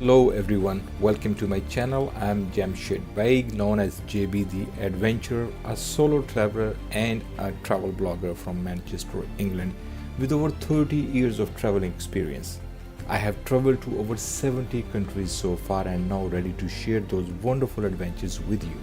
Hello everyone, welcome to my channel. I'm Jamshed Baig, known as JB the Adventurer, a solo traveler and a travel blogger from Manchester, England, with over 30 years of traveling experience. I have traveled to over 70 countries so far and now ready to share those wonderful adventures with you.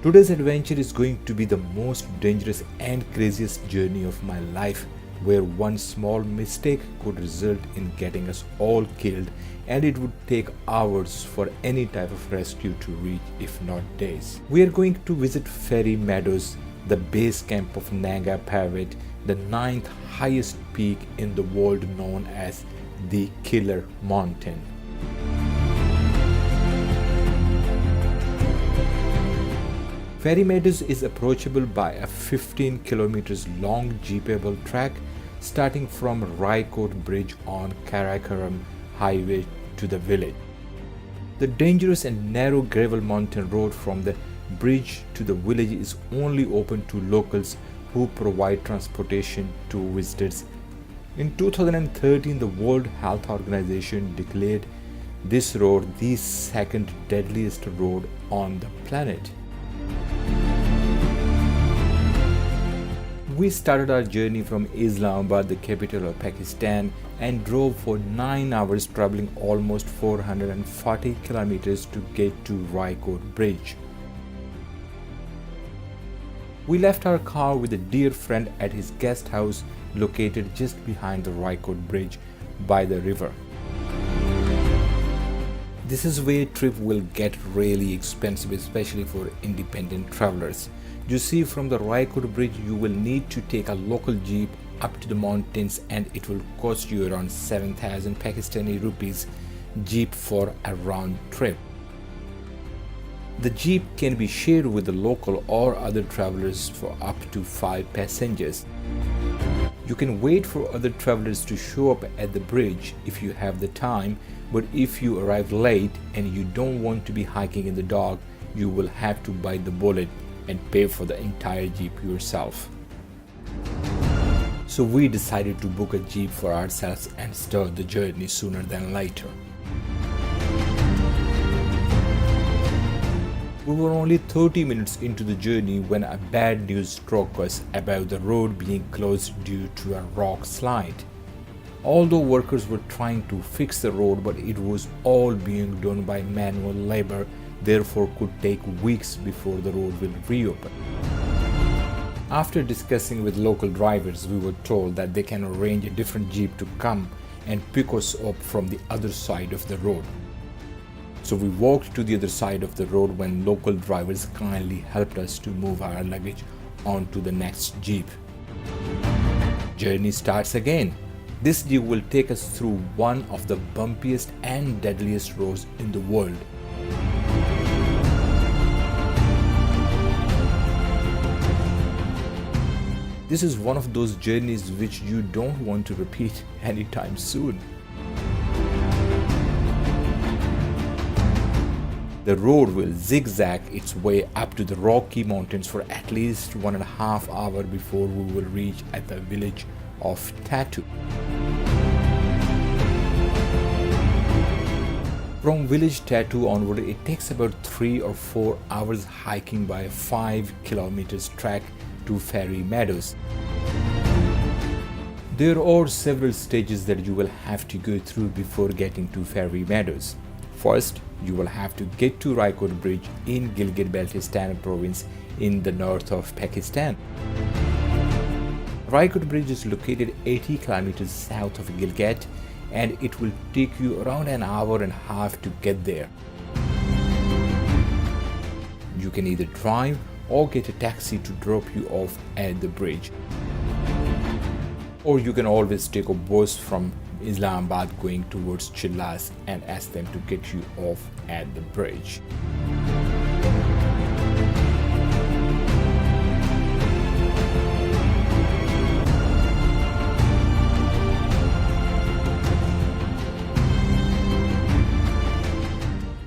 Today's adventure is going to be the most dangerous and craziest journey of my life, where one small mistake could result in getting us all killed, and it would take hours for any type of rescue to reach, if not days. We are going to visit Fairy Meadows, the base camp of Nanga Parbat, the 9th highest peak in the world, known as the Killer Mountain. Fairy Meadows is approachable by a 15 kilometers long jeepable track starting from Rycote Bridge on Karakoram Highway to the village. The dangerous and narrow gravel mountain road from the bridge to the village is only open to locals who provide transportation to visitors. In 2013, the World Health Organization declared this road the second deadliest road on the planet. We started our journey from Islamabad, the capital of Pakistan, and drove for 9 hours, traveling almost 440 kilometers to get to Rycote Bridge. We left our car with a dear friend at his guest house located just behind the Rycote Bridge by the river. This is where trip will get really expensive, especially for independent travelers. You see, from the Rycote Bridge you will need to take a local jeep up to the mountains, and it will cost you around 7,000 Pakistani rupees jeep for a round trip. The jeep can be shared with the local or other travelers for up to 5 passengers. You can wait for other travelers to show up at the bridge if you have the time, but if you arrive late and you don't want to be hiking in the dark, you will have to bite the bullet and pay for the entire jeep yourself. So we decided to book a jeep for ourselves and start the journey sooner than later. We were only 30 minutes into the journey when a bad news struck us about the road being closed due to a rock slide. Although workers were trying to fix the road, but it was all being done by manual labor, therefore could take weeks before the road will reopen. After discussing with local drivers, we were told that they can arrange a different jeep to come and pick us up from the other side of the road. So we walked to the other side of the road when local drivers kindly helped us to move our luggage onto the next jeep. Journey starts again. This jeep will take us through one of the bumpiest and deadliest roads in the world. This is one of those journeys which you don't want to repeat anytime soon. The road will zigzag its way up to the Rocky Mountains for at least 1.5 hours before we will reach at the village of Tattoo. From village Tattoo onward, it takes about 3 or 4 hours hiking by a 5 kilometers track to Fairy Meadows. There are several stages that you will have to go through before getting to Fairy Meadows. First, you will have to get to Rycote Bridge in Gilgit-Baltistan province in the north of Pakistan. Rycote Bridge is located 80 kilometers south of Gilgit, and it will take you around an hour and a half to get there. You can either drive or get a taxi to drop you off at the bridge. Or you can always take a bus from Islamabad going towards Chillas and ask them to get you off at the bridge.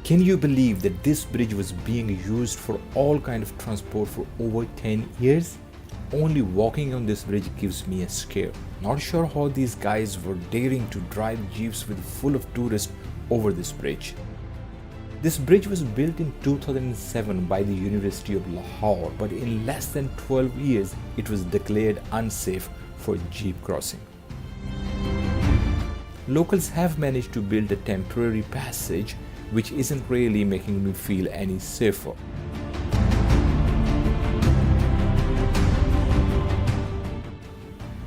Can you believe that this bridge was being used for all kinds of transport for over 10 years? only walking on this bridge gives me a scare. Not sure how these guys were daring to drive jeeps with full of tourists over this bridge. This bridge was built in 2007 by the University of Lahore, but in less than 12 years it was declared unsafe for jeep crossing. Locals have managed to build a temporary passage, which isn't really making me feel any safer.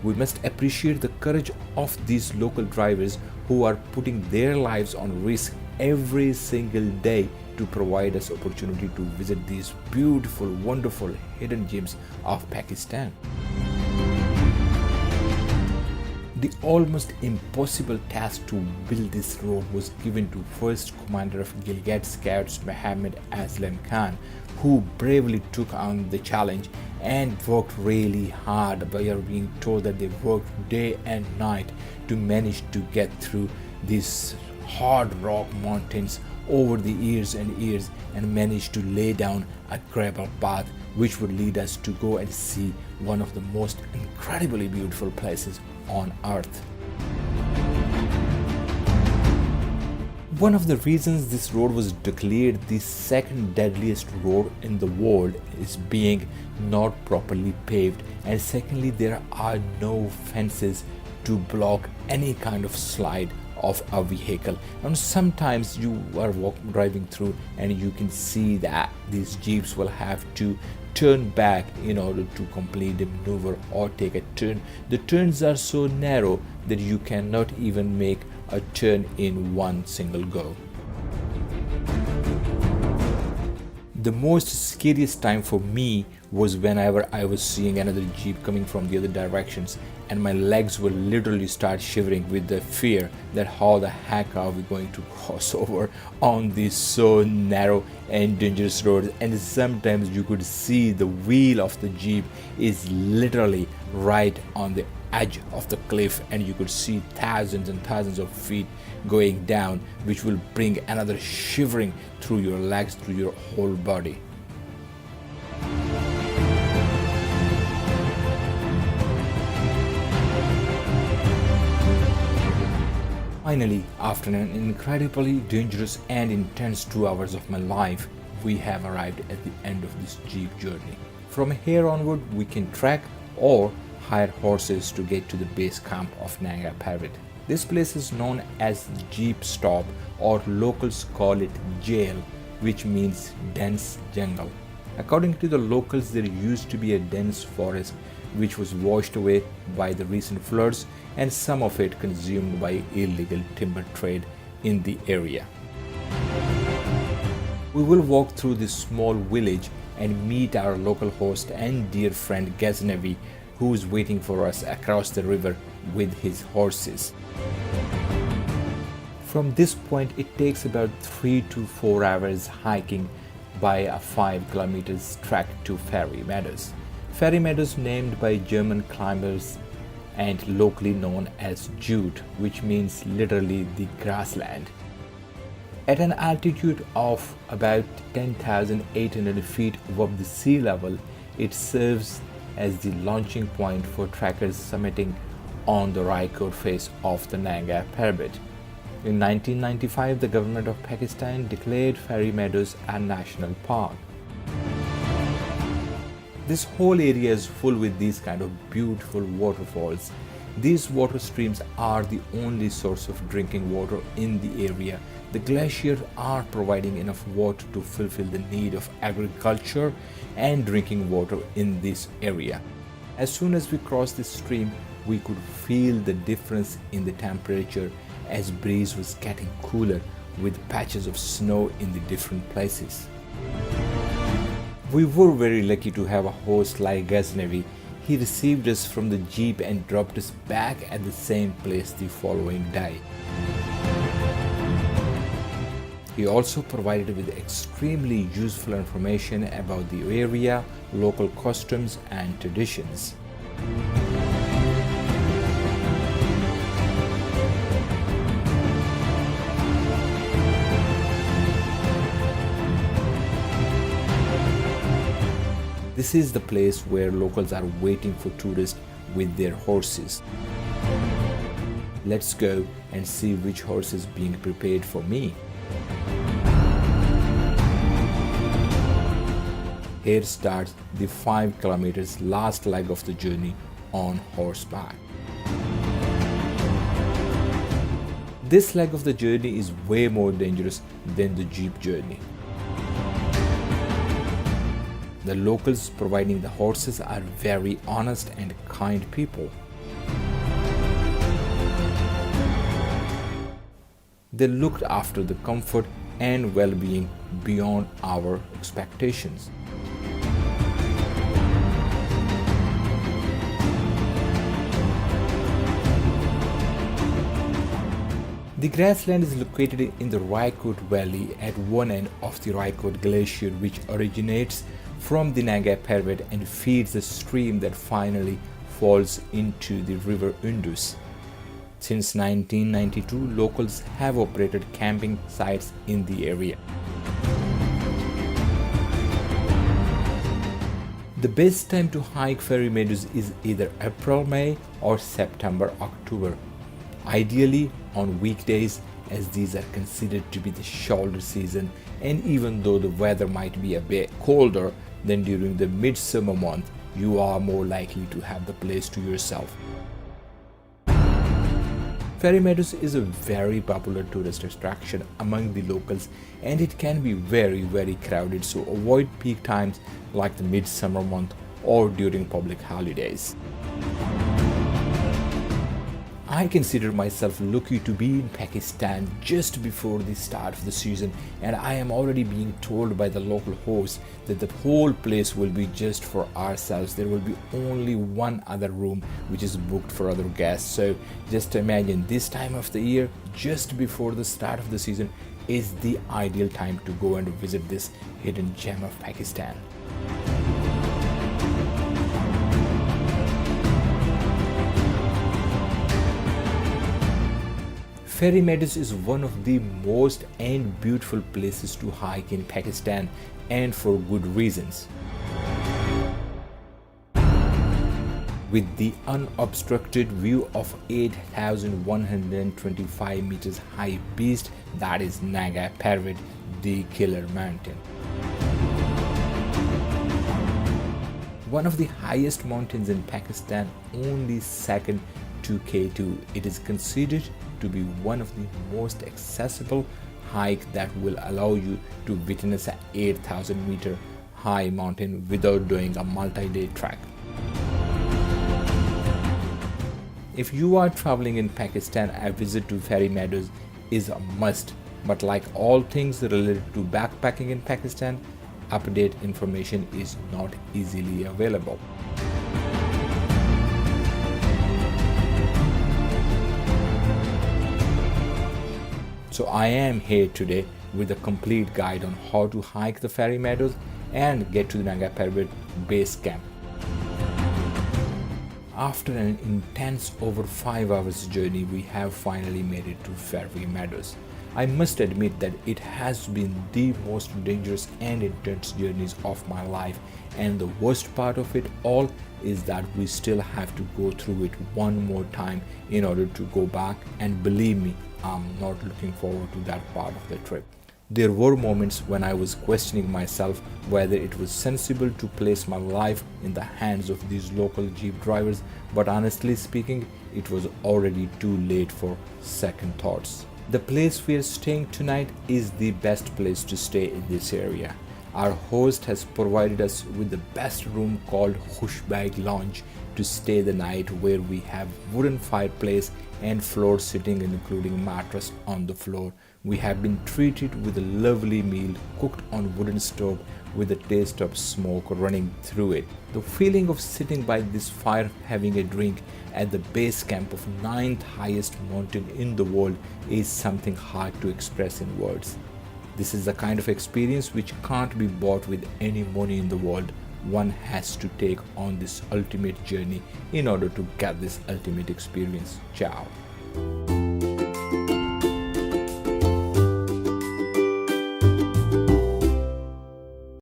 We must appreciate the courage of these local drivers who are putting their lives on risk every single day to provide us opportunity to visit these beautiful, wonderful hidden gems of Pakistan. The almost impossible task to build this road was given to first commander of Gilgit Scouts Muhammad Aslam Khan, who bravely took on the challenge and worked really hard. We are being told that they worked day and night to manage to get through these hard rock mountains over the years and years and managed to lay down a gravel path which would lead us to go and see one of the most incredibly beautiful places on earth. One of the reasons this road was declared the second deadliest road in the world is being not properly paved, and secondly, there are no fences to block any kind of slide of a vehicle. And sometimes you are driving through and you can see that these jeeps will have to turn back in order to complete the maneuver or take a turn. The turns are so narrow that you cannot even make a turn in one single go. The most scariest time for me was whenever I was seeing another jeep coming from the other directions, and my legs will literally start shivering with the fear that how the heck are we going to cross over on these so narrow and dangerous roads. And sometimes you could see the wheel of the jeep is literally right on the edge of the cliff, and you could see thousands and thousands of feet going down, which will bring another shivering through your legs, through your whole body. Finally, after an incredibly dangerous and intense 2 hours of my life, we have arrived at the end of this jeep journey. From here onward, we can trek or hire horses to get to the base camp of Nanga Parbat. This place is known as Jeep Stop, or locals call it jail, which means dense jungle. According to the locals, there used to be a dense forest which was washed away by the recent floods, and some of it consumed by illegal timber trade in the area. We will walk through this small village and meet our local host and dear friend Ghaznavi, who is waiting for us across the river with his horses. From this point, it takes about 3 to 4 hours hiking by a 5 kilometers trek to Fairy Meadows. Fairy Meadows, named by German climbers and locally known as Jute, which means literally the grassland. At an altitude of about 10,800 feet above the sea level, it serves as the launching point for trekkers summiting on the Raikot face of the Nanga Parbat. In 1995, the government of Pakistan declared Fairy Meadows a national park. This whole area is full with these kind of beautiful waterfalls. These water streams are the only source of drinking water in the area. The glaciers are providing enough water to fulfill the need of agriculture and drinking water in this area. As soon as we crossed this stream, we could feel the difference in the temperature as breeze was getting cooler with patches of snow in the different places. We were very lucky to have a host like Ghaznavi. He received us from the jeep and dropped us back at the same place the following day. He also provided with extremely useful information about the area, local customs and traditions. This is the place where locals are waiting for tourists with their horses. Let's go and see which horse is being prepared for me. Here starts the 5 kilometers last leg of the journey on horseback. This leg of the journey is way more dangerous than the jeep journey. The locals providing the horses are very honest and kind people. They looked after the comfort and well-being beyond our expectations. The grassland is located in the Rycote Valley at one end of the Rycote Glacier, which originates from the Nanga parbat and feeds the stream that finally falls into the river Indus. Since 1992, locals have operated camping sites in the area. The best time to hike Fairy Meadows is either April-May or September-October. Ideally on weekdays, as these are considered to be the shoulder season, and even though the weather might be a bit colder than during the midsummer month, you are more likely to have the place to yourself. Fairy Meadows is a very popular tourist attraction among the locals, and it can be very crowded, so avoid peak times like the midsummer month or during public holidays. I consider myself lucky to be in Pakistan just before the start of the season, and I am already being told by the local host that the whole place will be just for ourselves. There will be only one other room which is booked for other guests. So just imagine, this time of the year, just before the start of the season, is the ideal time to go and visit this hidden gem of Pakistan. Fairy Meadows is one of the most and beautiful places to hike in Pakistan, and for good reasons. With the unobstructed view of 8,125 meters high beast that is Nanga Parbat, the killer mountain. One of the highest mountains in Pakistan, only second to K2. It is considered to be one of the most accessible hike that will allow you to witness an 8,000 meter high mountain without doing a multi-day trek. If you are traveling in Pakistan, a visit to Fairy Meadows is a must, but like all things related to backpacking in Pakistan, update information is not easily available. So I am here today with a complete guide on how to hike the Fairy Meadows and get to the Nanga Parbat base camp. After an intense over 5 hours journey, we have finally made it to Fairy Meadows. I must admit that it has been the most dangerous and intense journeys of my life, and the worst part of it all is that we still have to go through it one more time in order to go back, and believe me, I'm not looking forward to that part of the trip. There were moments when I was questioning myself whether it was sensible to place my life in the hands of these local jeep drivers, but honestly speaking, it was already too late for second thoughts. The place we are staying tonight is the best place to stay in this area. Our host has provided us with the best room called Khushbag Lounge to stay the night, where we have wooden fireplace and floor seating including mattress on the floor. We have been treated with a lovely meal cooked on wooden stove with a taste of smoke running through it. The feeling of sitting by this fire having a drink at the base camp of 9th highest mountain in the world is something hard to express in words. This is the kind of experience which can't be bought with any money in the world. One has to take on this ultimate journey in order to get this ultimate experience. Ciao.